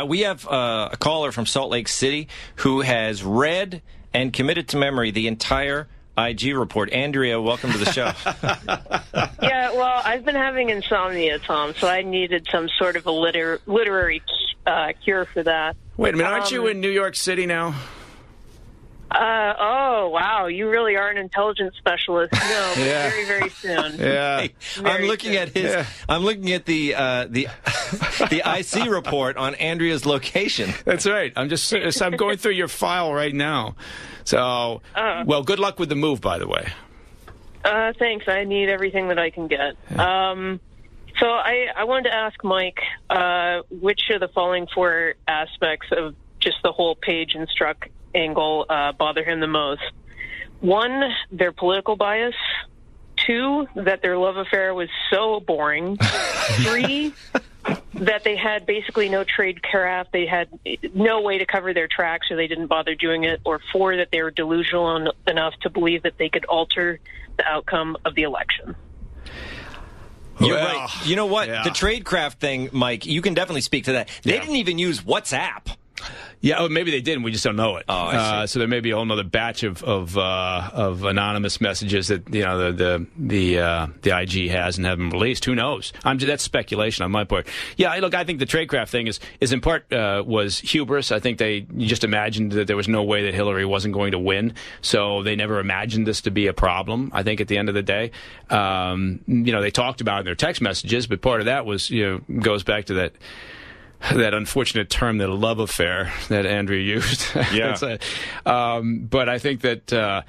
We have a caller from Salt Lake City who has read and committed to memory the entire IG report. Andrea, welcome to the show. Yeah, well, I've been having insomnia, Tom, so I needed some sort of a literary cure for that. Wait a minute, aren't you in New York City now? Oh, wow, you really are an intelligence specialist. No, but Yeah. very, very soon. Yeah. Hey, I'm looking at his. Yeah. I'm looking at the IC report on Andrea's location. That's right. I'm going through your file right now. So, well, good luck with the move, by the way. Thanks. I need everything that I can get. So I wanted to ask Mike, which of the following four aspects of just the whole Page and Strzok angle bother him the most? 1, their political bias. 2, that their love affair was so boring. 3, that they had basically no trade craft. They had no way to cover their tracks, so they didn't bother doing it. Or 4, that they were delusional enough to believe that they could alter the outcome of the election. You're right. You know what? Yeah. The tradecraft thing, Mike, you can definitely speak to that. They didn't even use WhatsApp. Yeah, maybe they didn't. We just don't know it. Oh, I see. So there may be a whole other batch of anonymous messages that the IG has and haven't released. Who knows? That's speculation on my part. Yeah, look, I think the tradecraft thing is in part was hubris. I think you just imagined that there was no way that Hillary wasn't going to win, so they never imagined this to be a problem. I think at the end of the day, they talked about it in their text messages, but part of that was goes back to that unfortunate term, that love affair that Andrea used. Yeah. But I think that,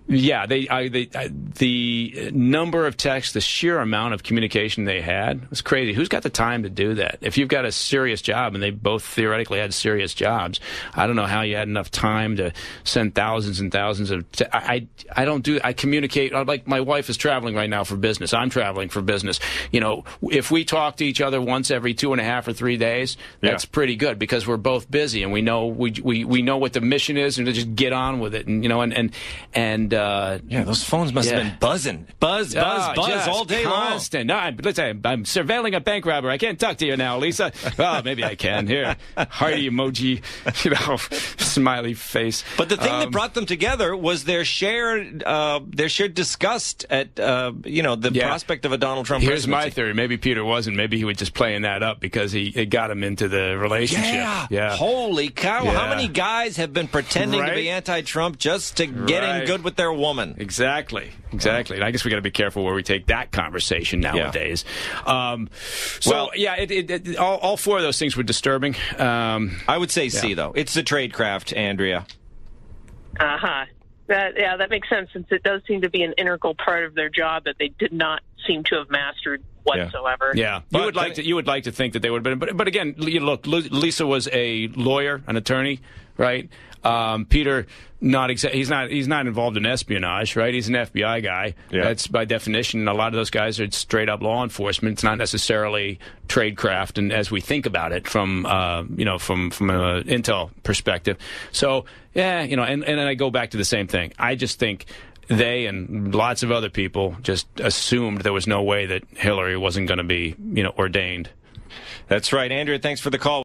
the number of texts, the sheer amount of communication they had was crazy. Who's got the time to do that? If you've got a serious job, and they both theoretically had serious jobs, I don't know how you had enough time to send thousands and thousands of I communicate, like my wife is traveling right now for business. I'm traveling for business. If we talk to each other once every 2.5 or 3 days, that's pretty good, because we're both busy and we know we know what the mission is, and to just get on with it. And those phones must have been buzzing. Buzz all day constant. long. No, listen, I'm surveilling a bank robber. I can't talk to you now, Lisa. Well, maybe I can. Here, hearty emoji, smiley face. But the thing that brought them together was their shared disgust at the prospect of a Donald Trump presidency. Here's my theory. Maybe Peter wasn't. Maybe he was just playing that up because it got him into the relationship. Yeah. Holy cow. Yeah. How many guys have been pretending to be anti-Trump just to get in good with their woman? Exactly. And I guess we got to be careful where we take that conversation nowadays. All 4 of those things were disturbing. I would say C, though. It's the tradecraft, Andrea. That makes sense, since it does seem to be an integral part of their job that they did not seem to have mastered whatsoever. Yeah, you would like to think that they would have been, but again, look, Lisa was a lawyer, an attorney, right? Peter, he's not involved in espionage, right? He's an FBI guy. Yeah. That's by definition. A lot of those guys are straight up law enforcement. It's not necessarily tradecraft, and as we think about it from from an intel perspective. So and I go back to the same thing. I just think they and lots of other people just assumed there was no way that Hillary wasn't going to be ordained. That's right, Andrea. Thanks for the call.